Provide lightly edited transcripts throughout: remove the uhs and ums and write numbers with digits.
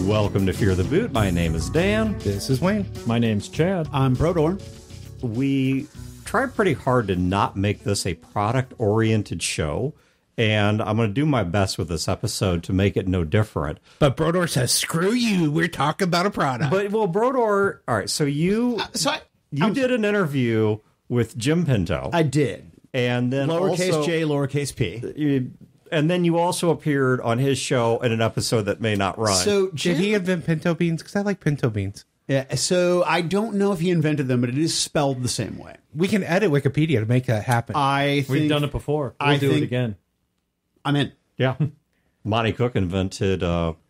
Welcome to Fear the Boot. My name is Dan. This is Wayne. My name's Chad. I'm Brodeur. We tried pretty hard to not make this a product-oriented show, and I'm going to do my best with this episode to make it no different. But Brodeur says, screw you, we're talking about a product. But, well, Brodeur, all right, so you did an interview with Jim Pinto. I did. And then lowercase also, j, lowercase p. And then you also appeared on his show in an episode that may not run. So Did he invent pinto beans? Because I like pinto beans. Yeah, so I don't know if he invented them, but it is spelled the same way. We can edit Wikipedia to make that happen. We've done it before. We'll do it again. I'm in. Yeah. Monty Cook invented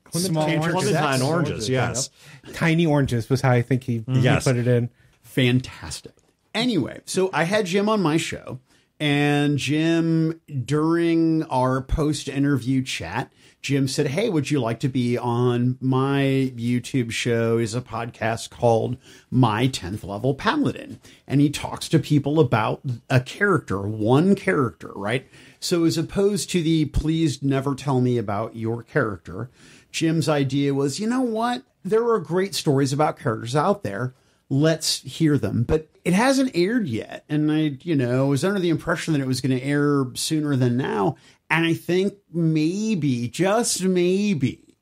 Clementine oranges, yes. Yep. Tiny oranges was how I think he put it in. Fantastic. Anyway, so I had Jim on my show, and Jim, during our post-interview chat, Jim said, hey, would you like to be on my YouTube show? Is a podcast called My 10th Level Paladin. And he talks to people about a character, one character, right? So as opposed to the please never tell me about your character, Jim's idea was, you know what? There are great stories about characters out there. Let's hear them. But it hasn't aired yet. And I, was under the impression that it was going to air sooner than now. And I think maybe, just maybe,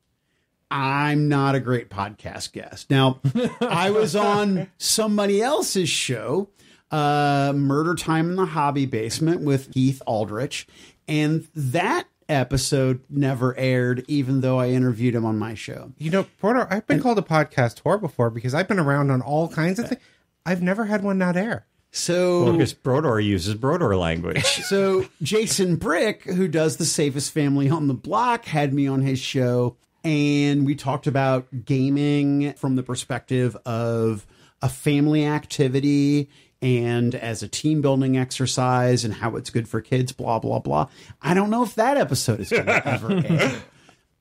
I'm not a great podcast guest. Now, I was on somebody else's show, Murder Time in the Hobby Basement with Keith Aldrich. And that episode never aired, even though I interviewed him on my show. Brodeur, I've been called a podcast whore before because I've been around on all kinds of things. I've never had one not air. So, because Brodeur uses Brodeur language. So Jason Brick, who does The Safest Family on the Block, had me on his show, and we talked about gaming from the perspective of a family activity and as a team building exercise and how it's good for kids, blah, blah, blah. I don't know if that episode is going to ever air.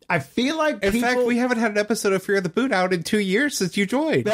I feel like in fact, we haven't had an episode of Fear the Boot out in 2 years since you joined.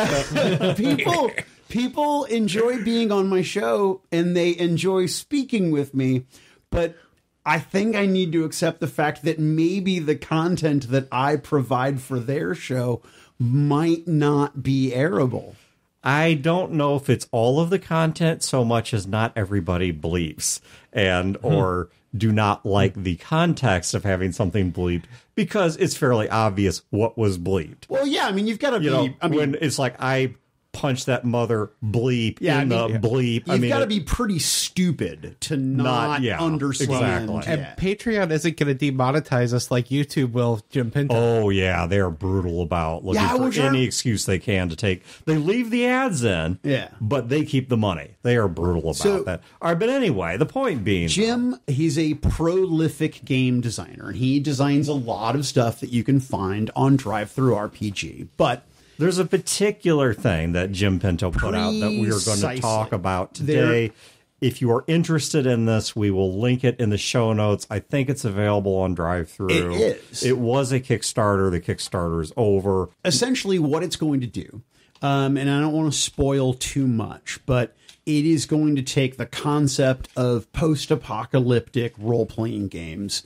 People enjoy being on my show and they enjoy speaking with me, but I think I need to accept the fact that maybe the content that I provide for their show might not be airable. I don't know if it's all of the content so much as not everybody bleeps and or do not like the context of having something bleeped because it's fairly obvious what was bleeped. Well, yeah, I mean, you've got to be... when it's like, I punch that mother bleep in the bleep. You've got to be pretty stupid to not understand. Exactly. And Patreon isn't going to demonetize us like YouTube will Jim Pinto. Oh, yeah. They're brutal about looking for any excuse they can to take. They leave the ads in, but they keep the money. They are brutal about that. All right, but anyway, the point being... Jim, he's a prolific game designer, and he designs a lot of stuff that you can find on DriveThruRPG, but... There's a particular thing that Jim Pinto put out that we are going to talk about today. If you are interested in this, we will link it in the show notes. I think it's available on DriveThru. It is. It was a Kickstarter. The Kickstarter is over. Essentially what it's going to do, and I don't want to spoil too much, but it is going to take the concept of post-apocalyptic role-playing games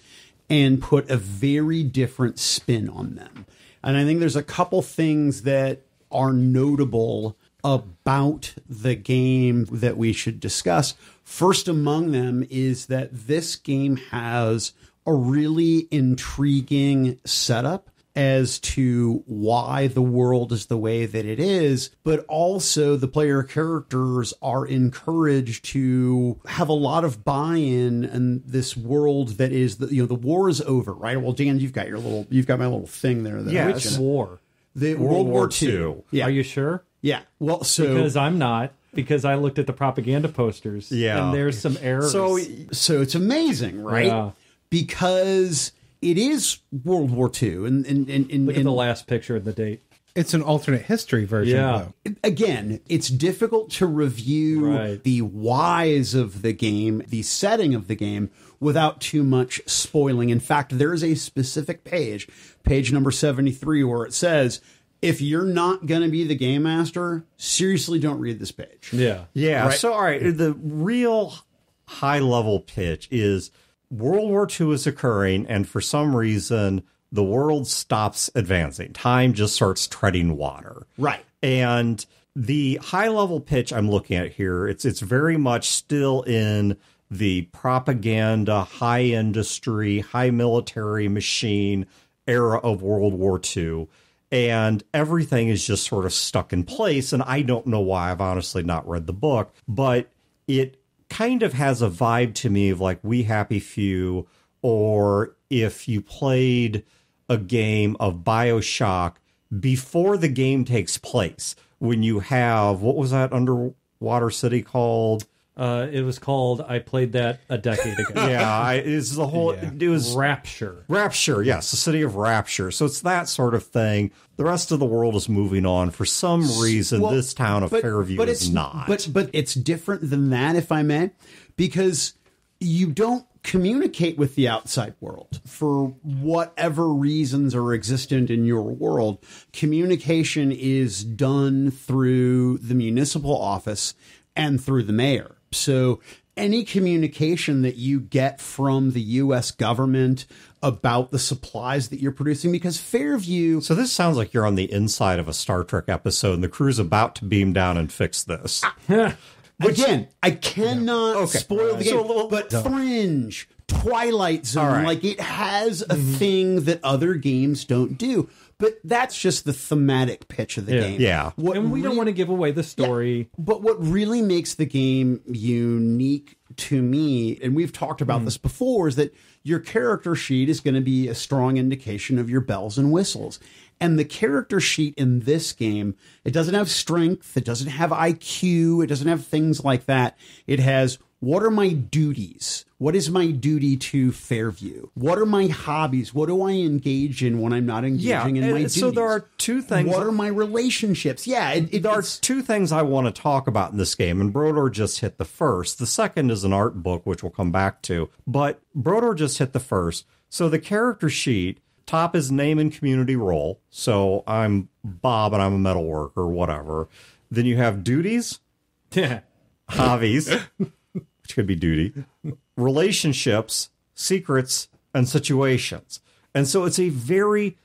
and put a very different spin on them. And I think there's a couple things that are notable about the game that we should discuss. First among them is that this game has a really intriguing setup as to why the world is the way that it is, but also the player characters are encouraged to have a lot of buy-in in this world that is the war is over, right? Well, Dan, you've got my little thing there. Which war? The World War II. Yeah. Are you sure? Yeah. Well, because I'm not. Because I looked at the propaganda posters. Yeah. And there's some errors. So it's amazing, right? Yeah. Because it is World War II. And look at the last picture and the date. It's an alternate history version. Yeah. Again, it's difficult to review the whys of the game, the setting of the game, without too much spoiling. In fact, there is a specific page number 73, where it says, if you're not going to be the game master, seriously don't read this page. Yeah. Yeah. Right? So, all right, the real high-level pitch is World War II is occurring, and for some reason, the world stops advancing. Time just starts treading water. Right. And the high-level pitch I'm looking at here, it's very much still in the propaganda, high industry, high military machine era of World War II. And everything is just sort of stuck in place. And I don't know why. I've honestly not read the book, but it kind of has a vibe to me of like We Happy Few, or if you played a game of BioShock before the game takes place, when you have, what was that underwater city called? It was called, I played that a decade ago. It's the whole, it was Rapture. Rapture, yes, the city of Rapture. So it's that sort of thing. The rest of the world is moving on. For some reason, this town of Fairview is not. But it's different than that, if I may, because you don't communicate with the outside world for whatever reasons are existent in your world. Communication is done through the municipal office and through the mayor. So any communication that you get from the U.S. government about the supplies that you're producing, because Fairview... So this sounds like you're on the inside of a Star Trek episode and the crew's about to beam down and fix this. Again, I cannot spoil the game, but Fringe, Twilight Zone, like it has a thing that other games don't do. But that's just the thematic pitch of the game. Yeah. And we don't want to give away the story. Yeah, but what really makes the game unique to me, and we've talked about this before, is that your character sheet is going to be a strong indication of your bells and whistles. And the character sheet in this game, it doesn't have strength, it doesn't have IQ, it doesn't have things like that. It has, what are my duties? What is my duty to Fairview? What are my hobbies? What do I engage in when I'm not engaging in my duties? So there are two things. What are my relationships? Yeah. There are two things I want to talk about in this game, and Brodeur just hit the first. The second is an art book, which we'll come back to. But Brodeur just hit the first. So the character sheet, top is name and community role. So I'm Bob and I'm a metal worker, whatever. Then you have duties, hobbies, which could be duty, relationships, secrets, and situations. And so it's a very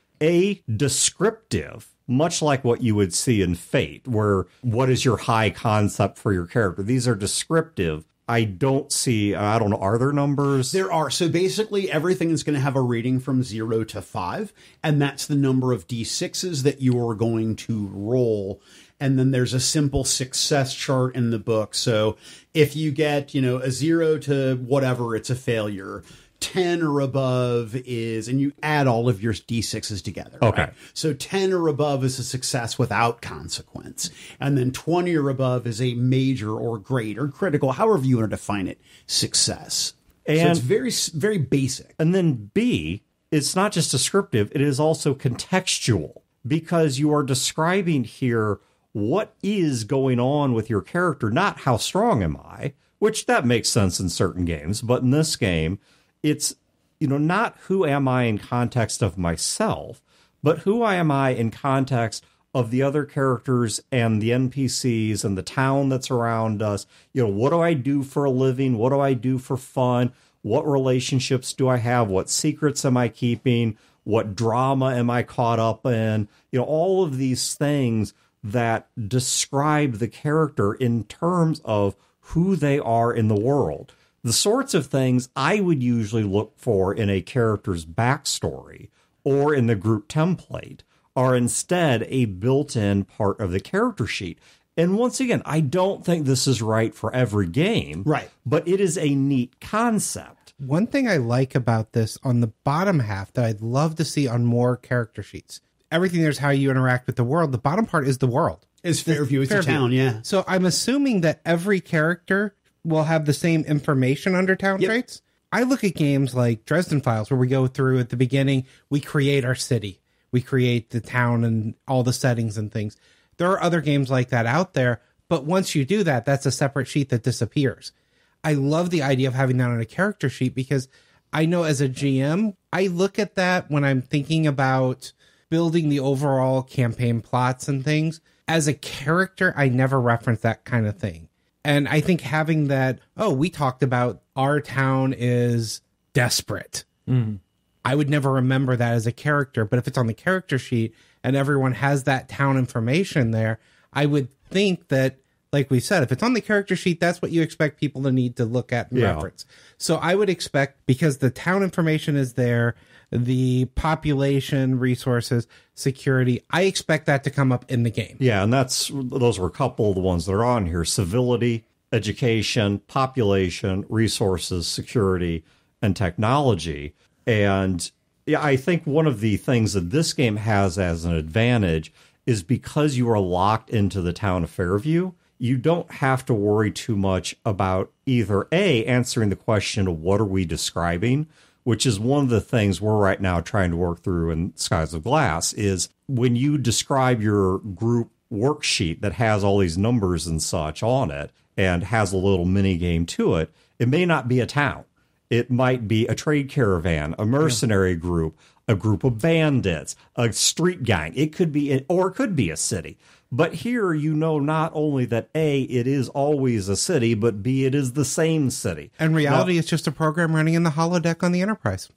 descriptive, much like what you would see in Fate, where what is your high concept for your character? These are descriptive. I don't see, I don't know, are there numbers? There are. So basically everything is going to have a rating from 0 to 5, and that's the number of D6s that you are going to roll. And then there's a simple success chart in the book. So if you get, a 0 to whatever, it's a failure. 10 or above is, and you add all of your D6s together. Okay. Right? So 10 or above is a success without consequence. And then 20 or above is a major or great or critical, however you want to define it, success. And so it's very, very basic. And then B, it's not just descriptive, it is also contextual, because you are describing here what is going on with your character, not how strong am I, which that makes sense in certain games. But in this game, it's, not who am I in context of myself, but who am I in context of the other characters and the NPCs and the town that's around us. What do I do for a living? What do I do for fun? What relationships do I have? What secrets am I keeping? What drama am I caught up in? All of these things that describe the character in terms of who they are in the world. The sorts of things I would usually look for in a character's backstory or in the group template are instead a built-in part of the character sheet. And once again, I don't think this is right for every game. Right. But it is a neat concept. One thing I like about this on the bottom half that I'd love to see on more character sheets. Everything there's how you interact with the world. The bottom part is the world. It's Fairview. It's a town, yeah. So I'm assuming that every character will have the same information under town traits. I look at games like Dresden Files, where we go through at the beginning, we create our city. We create the town and all the settings and things. There are other games like that out there, but once you do that, that's a separate sheet that disappears. I love the idea of having that on a character sheet, because I know as a GM, I look at that when I'm thinking about building the overall campaign plots and things. As a character, I never reference that kind of thing. And I think having that, we talked about our town is desperate. I would never remember that as a character. But if it's on the character sheet and everyone has that town information there, I would think that, like we said, if it's on the character sheet, that's what you expect people to need to look at and reference. So I would expect, because the town information is there, the population, resources, security, I expect that to come up in the game. Yeah, and those were a couple of the ones that are on here. Civility, education, population, resources, security, and technology. And yeah, I think one of the things that this game has as an advantage is because you are locked into the town of Fairview, you don't have to worry too much about either A, answering the question of what are we describing, which is one of the things we're right now trying to work through in Skies of Glass, is when you describe your group worksheet that has all these numbers and such on it and has a little mini game to it, it may not be a town. It might be a trade caravan, a mercenary group, a group of bandits, a street gang. It could be, or it could be a city. But here, you know, not only that A, it is always a city, but B, it is the same city. And reality, it's just a program running in the holodeck on the Enterprise.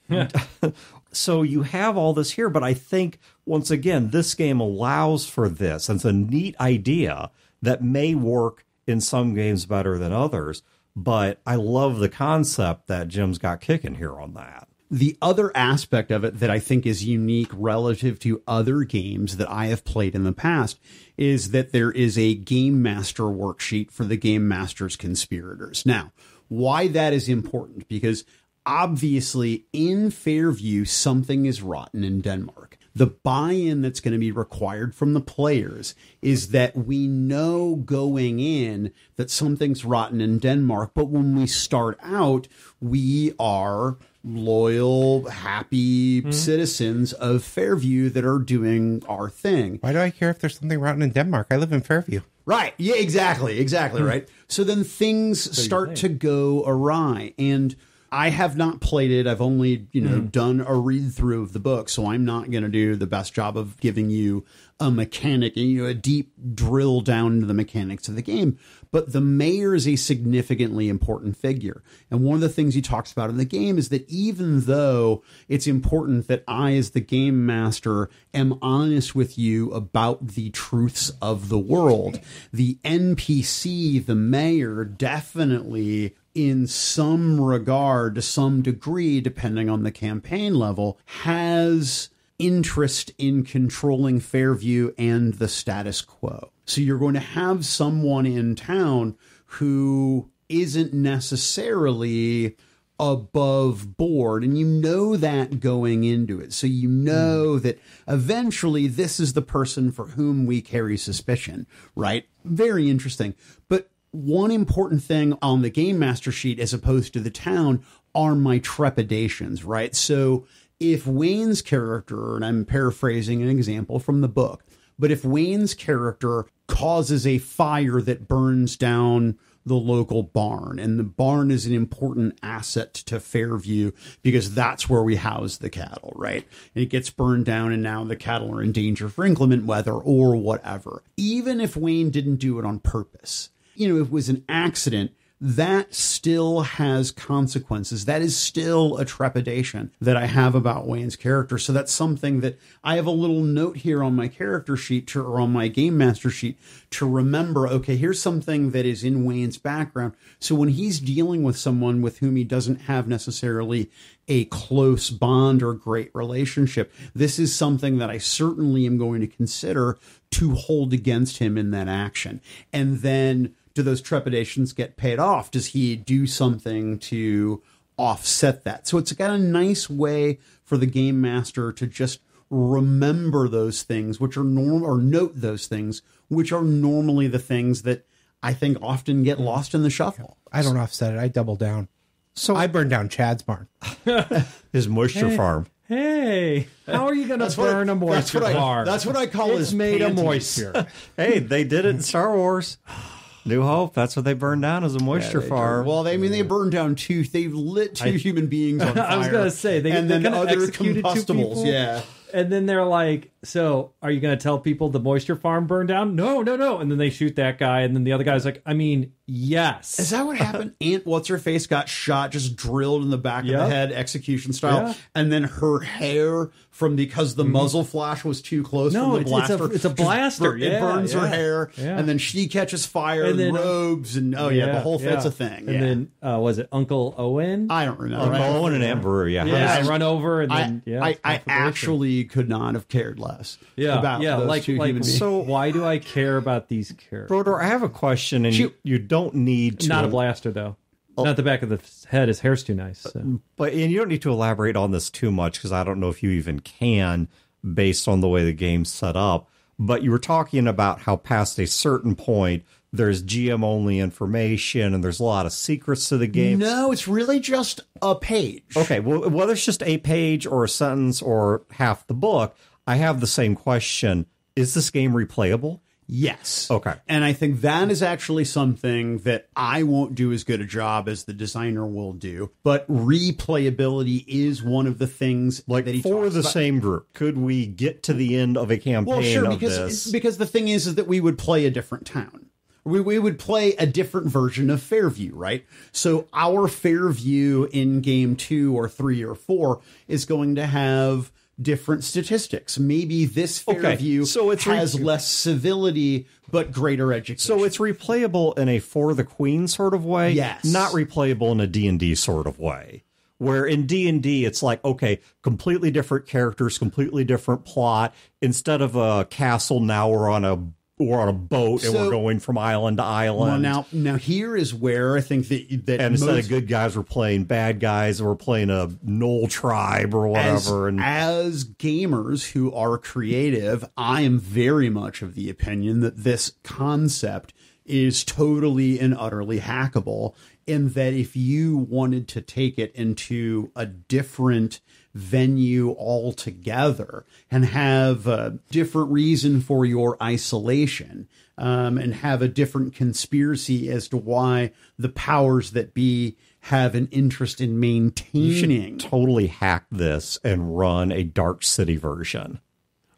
So you have all this here, but I think, once again, this game allows for this. And it's a neat idea that may work in some games better than others. But I love the concept that Jim's got kicking here on that. The other aspect of it that I think is unique relative to other games that I have played in the past is that there is a game master worksheet for the game master's conspirators. Now, why that is important? Because obviously in Fairview, something is rotten in Denmark. The buy-in that's going to be required from the players is that we know going in that something's rotten in Denmark, but when we start out, we are loyal, happy citizens of Fairview that are doing our thing. Why do I care if there's something rotten in Denmark? I live in Fairview. Right. Yeah, exactly, right? So then things start to go awry, and I have not played it. I've only, done a read through of the book, so I'm not going to do the best job of giving you a mechanic and a deep drill down into the mechanics of the game. But the mayor is a significantly important figure. And one of the things he talks about in the game is that even though it's important that I, as the game master, am honest with you about the truths of the world, the NPC, the mayor, definitely, in some regard, to some degree, depending on the campaign level, has interest in controlling Fairview and the status quo. So you're going to have someone in town who isn't necessarily above board, and you know that going into it. So you know that eventually this is the person for whom we carry suspicion, right? Very interesting. But one important thing on the game master sheet as opposed to the town are my trepidations, right? So if Wayne's character, and I'm paraphrasing an example from the book, but if Wayne's character causes a fire that burns down the local barn, and the barn is an important asset to Fairview because that's where we house the cattle, right? And it gets burned down, and now the cattle are in danger for inclement weather or whatever. Even if Wayne didn't do it on purpose, if it was an accident, that still has consequences. That is still a trepidation that I have about Wayne's character. So that's something that I have a little note here on my character sheet or on my game master sheet to remember, okay, here's something that is in Wayne's background. So when he's dealing with someone with whom he doesn't have necessarily a close bond or great relationship, this is something that I certainly am going to consider to hold against him in that action. And then, do those trepidations get paid off? Does he do something to offset that? So it's got a nice way for the game master to just remember those things, which are normal, or note those things, which are normally the things that I think often get lost in the shuffle. I don't offset it. I double down. So I burned down Chad's barn. His moisture farm. Hey, how are you going to burn a moisture farm? That's what I call it's made of moisture. Hey, they did it in Star Wars. New Hope, that's what they burned down as a moisture farm. Well, they burned down they lit two human beings on fire. I was going to say, and then other combustibles. Yeah. And then they're like, so are you going to tell people the moisture farm burned down? No. And then they shoot that guy. And then the other guy's like, I mean, yes. Is that what happened? Aunt What's-Her-Face got shot, just drilled in the back of the head, execution style. Yeah. And then her hair, because the muzzle flash was too close from the blaster. It's a blaster. It burns her hair. Yeah. And then she catches fire and then, robes. And the whole fit's a thing. And then, was it Uncle Owen? I don't remember. Uncle Owen and Aunt Beru, I run over and then, I actually could not have cared less. About those two human beings. So why do I care about these characters? Brodeur, I have a question, and you don't need to... Not a blaster, though. Not the back of the head. His hair's too nice. So. And you don't need to elaborate on this too much, because I don't know if you even can, based on the way the game's set up. But you were talking about how past a certain point, there's GM-only information, and there's a lot of secrets to the game. No, it's really just a page. Okay, well, whether it's just a page or a sentence or half the book... I have the same question. Is this game replayable? Yes. Okay. And I think that is actually something that I won't do as good a job as the designer will do. But replayability is one of the things that he for talks the about. Same group. Could we get to the end of a campaign because the thing is that we would play a different town. We would play a different version of Fairview, right? So our Fairview in game 2 or 3 or 4 is going to have different statistics. Maybe this Fairview has less civility, but greater education. So it's replayable in a For the Queen sort of way? Yes. Not replayable in a D&D sort of way. Where in D&D, it's like, okay, completely different characters, completely different plot. Instead of a castle, now we're on a boat and we're going from island to island. Well, now here is where I think that and instead of good guys, we're playing bad guys, or we're playing a Knoll tribe or whatever. As gamers who are creative, I am very much of the opinion that this concept is totally and utterly hackable, in that if you wanted to take it into a different venue altogether and have a different reason for your isolation, and have a different conspiracy as to why the powers that be have an interest in maintaining. You should totally hack this and run a Dark City version.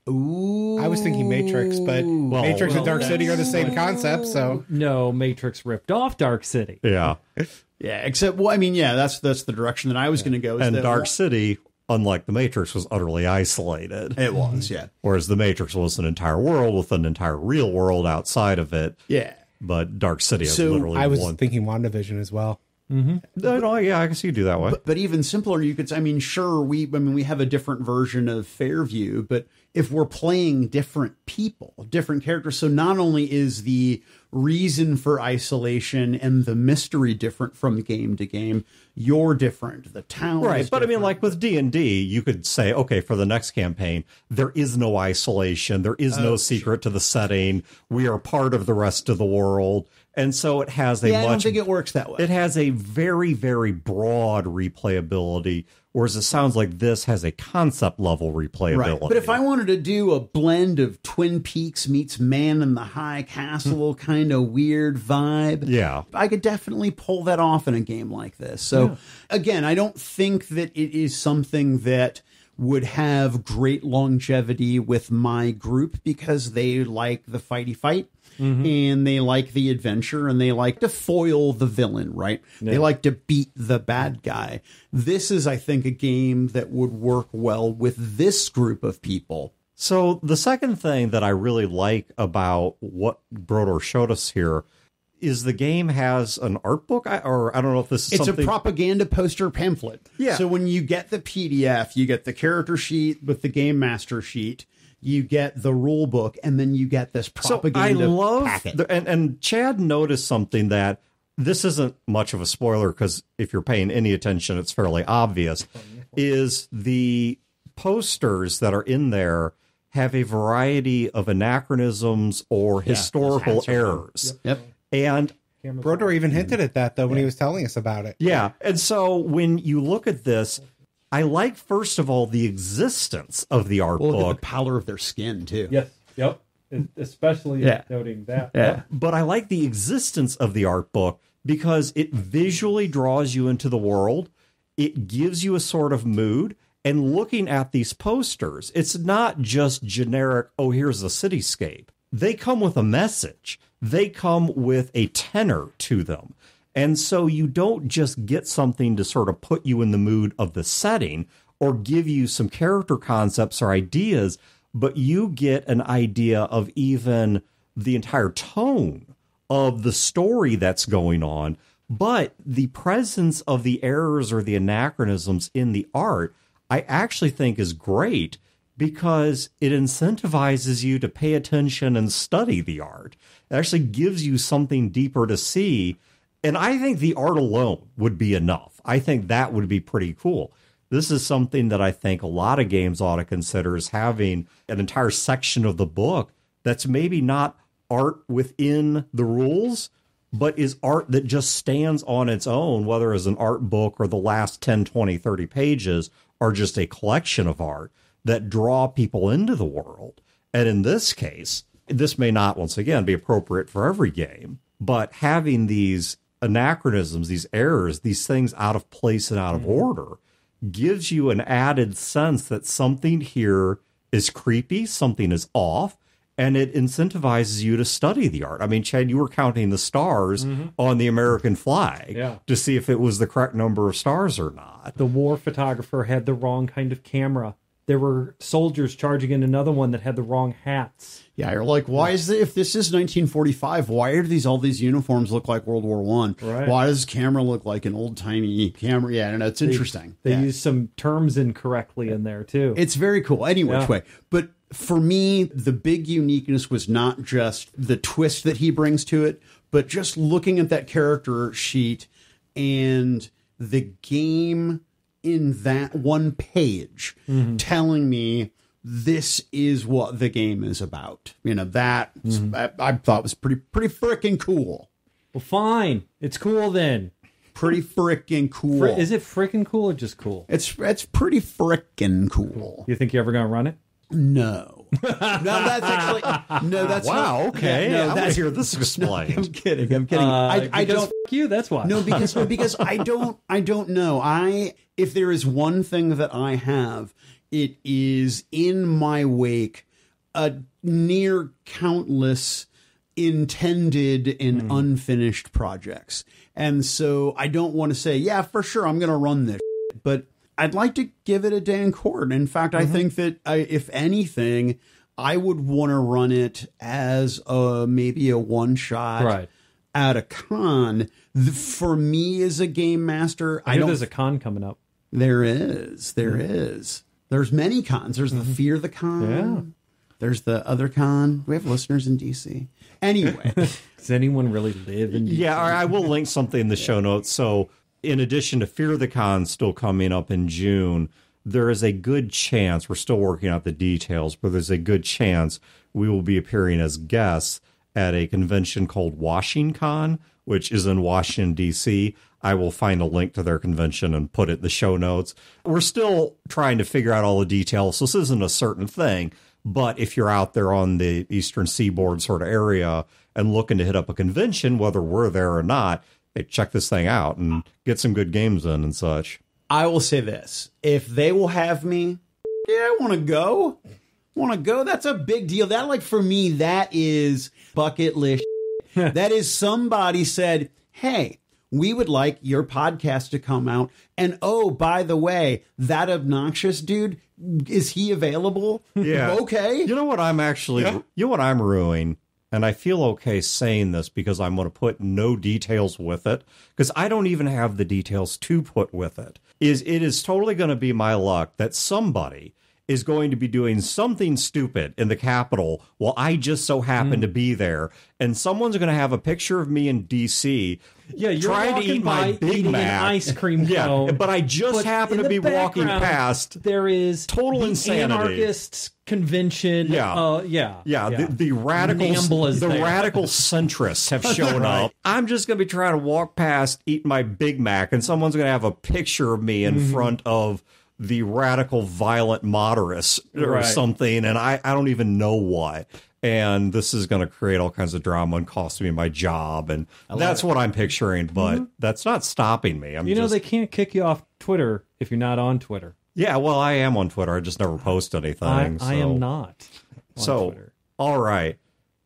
Ooh. I was thinking Matrix, but Matrix and Dark City are the same concept, so... No, Matrix ripped off Dark City. Yeah. Yeah, except, that's the direction that I was going to go. And Dark City, unlike the Matrix, was utterly isolated. It was, yeah. Whereas the Matrix was an entire world with an entire real world outside of it. Yeah. But Dark City is literally I was thinking WandaVision as well. Mm-hmm. No, yeah, I can see you do that way. But even simpler, you could say, we have a different version of Fairview, but if we're playing different people, different characters, so not only is the reason for isolation and the mystery different from game to game, you're different, the town is but different. like with D&D, you could say, okay, for the next campaign, there is no isolation, there is no secret to the setting, we are part of the rest of the world. And so it has I don't think it works that way. It has a very, very broad replayability, whereas it sounds like this has a concept level replayability. Right. But if I wanted to do a blend of Twin Peaks meets Man in the High Castle kind of weird vibe, I could definitely pull that off in a game like this. So again, I don't think that it is something that would have great longevity with my group, because they like the fighty fight. Mm-hmm. And they like the adventure, and they like to foil the villain, right? Yeah. They like to beat the bad guy. This is, I think, a game that would work well with this group of people. So the second thing that I really like about what Brodeur showed us here is the game has an art book, or I don't know if this is something... It's a propaganda poster pamphlet. Yeah. So when you get the PDF, you get the character sheet with the game master sheet, you get the rule book, and then you get this propaganda packet. And Chad noticed something that this isn't much of a spoiler, because if you're paying any attention, it's fairly obvious, is the posters that are in there have a variety of anachronisms or historical errors. Yep. And Brodeur even hinted at that, though, when he was telling us about it. Yeah. And so when you look at this, I like, first of all, the existence of the art book. Look at the pallor of their skin, too. Yes. Yep. Especially noting that. Yeah. But I like the existence of the art book because it visually draws you into the world. It gives you a sort of mood. And looking at these posters, it's not just generic, oh, here's a cityscape. They come with a message. They come with a tenor to them. And so you don't just get something to sort of put you in the mood of the setting or give you some character concepts or ideas, but you get an idea of even the entire tone of the story that's going on. But the presence of the errors or the anachronisms in the art, I actually think is great because it incentivizes you to pay attention and study the art. It actually gives you something deeper to see. And I think the art alone would be enough. I think that would be pretty cool. This is something that I think a lot of games ought to consider, is having an entire section of the book that's maybe not art within the rules, but is art that just stands on its own, whether as an art book or the last 10, 20, 30 pages are just a collection of art that draw people into the world. And in this case, this may not, once again, be appropriate for every game, but having these anachronisms, these errors, these things out of place and out of order gives you an added sense that something here is creepy, something is off, and it incentivizes you to study the art. I mean, Chad, you were counting the stars on the American flag to see if it was the correct number of stars or not. The war photographer had the wrong kind of camera. There were soldiers charging in another one that had the wrong hats. Yeah, you're like, why is it, if this is 1945, why are all these uniforms look like World War I? Right. Why does this camera look like an old-timey camera? Yeah, no, it's interesting. They use some terms incorrectly in there, too. It's very cool, any which way. But for me, the big uniqueness was not just the twist that he brings to it, but just looking at that character sheet and the game in that one page telling me this is what the game is about. You know, that I thought was pretty freaking cool. Well, fine. It's cool then. Pretty freaking cool. Is it freaking cool or just cool? It's pretty freaking cool. You think you're ever going to run it? No. No, that's actually that's wow, not, okay. No, I want to hear this explained. I'm kidding. I don't f*** you, that's why. No, because I don't know. If there is one thing that I have, it is in my wake a near countless intended and unfinished projects. And so I don't want to say, yeah, for sure, I'm going to run this, but I'd like to give it a day in court. In fact, I think that if anything, I would want to run it as maybe a one shot at a con. For me as a game master, I know there's a con coming up. There is. There's many cons. There's the Fear the Con. Yeah. There's the other con. We have listeners in DC. Anyway. Does anyone really live in DC? Yeah, I will link something in the show notes. So in addition to Fear the Con still coming up in June, there is a good chance, we're still working out the details, but there's a good chance we will be appearing as guests at a convention called WashingCon, which is in Washington, D.C. I will find a link to their convention and put it in the show notes. We're still trying to figure out all the details, so this isn't a certain thing. But if you're out there on the Eastern Seaboard sort of area and looking to hit up a convention, whether we're there or not, hey, check this thing out and get some good games in and such. I will say this. If they will have me, yeah, I want to go. That's a big deal. That, like, for me, that is bucket list. That is somebody said, hey, we would like your podcast to come out. And, oh, by the way, that obnoxious dude, is he available? Yeah. Okay. You know what I'm actually, you know what I'm ruining? And I feel okay saying this because I'm going to put no details with it, because I don't even have the details to put with it. It is totally going to be my luck that somebody is going to be doing something stupid in the Capitol while I just so happen to be there. And someone's going to have a picture of me in D.C. Yeah, you're trying to eat my Big eating Mac. An ice cream cone. Yeah, but I just happen to be walking past. There is total insanity. Anarchist convention. The radicals, radical centrists have shown up. I'm just going to be trying to walk past, eat my Big Mac, and someone's going to have a picture of me in front of the radical violent moderates or something, and I don't even know what. And this is going to create all kinds of drama and cost me my job, and that's what I'm picturing. But that's not stopping me. They can't kick you off Twitter if you're not on Twitter. Yeah, well, I am on Twitter. I just never post anything. I am not on Twitter. All right.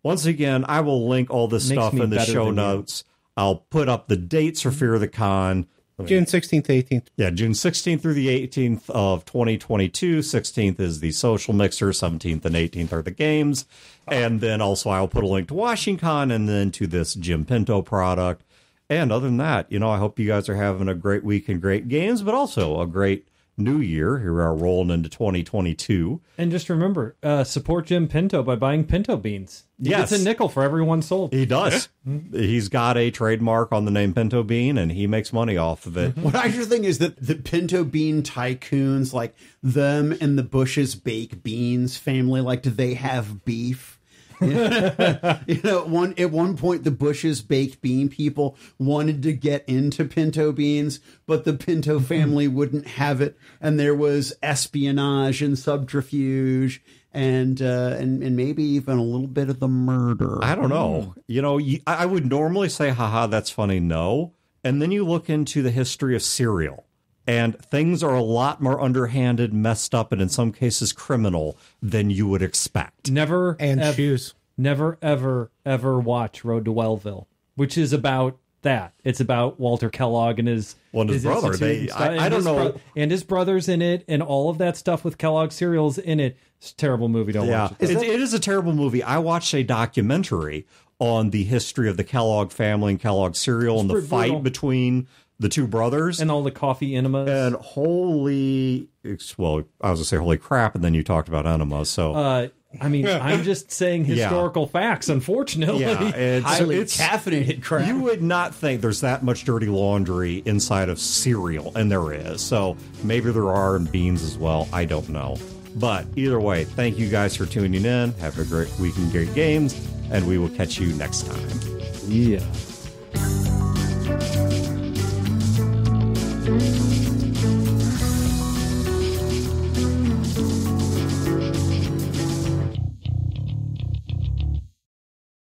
Once again, I will link all this stuff in the show notes. I'll put up the dates for Fear the Con. June 16th, 18th. Yeah, June 16th through the 18th of 2022. 16th is the social mixer. 17th and 18th are the games. And then also I'll put a link to WashingCon and then to this Jim Pinto product. And other than that, I hope you guys are having a great week and great games, but also a great new year. Here we are rolling into 2022. And just remember, support Jim Pinto by buying pinto beans. He gets a nickel for every one sold. He does. He's got a trademark on the name Pinto Bean, and he makes money off of it. What I sure think is that the pinto bean tycoons, like them and the Bush's baked beans family, like, do they have beef? At one point, the Bush's baked bean people wanted to get into pinto beans, but the Pinto family wouldn't have it, and there was espionage and subterfuge, and maybe even a little bit of the murder. I don't know. I would normally say, haha, that's funny. No. And then you look into the history of cereal, and things are a lot more underhanded, messed up, and in some cases criminal than you would expect. Shoes. Never, ever, ever watch Road to Wellville, which is about that. It's about Walter Kellogg and his brother. I don't know. And his brother's in it, and all of that stuff with Kellogg cereals in it. It's a terrible movie. Don't watch it. It is a terrible movie. I watched a documentary on the history of the Kellogg family and Kellogg cereal and the fight between the two brothers. And all the coffee enemas. And I was going to say holy crap, and then you talked about enemas. So... I'm just saying historical facts, unfortunately. Yeah, it's caffeinated crap. You would not think there's that much dirty laundry inside of cereal, and there is. So maybe there are in beans as well. I don't know. But either way, thank you guys for tuning in. Have a great week and great games, and we will catch you next time. Yeah.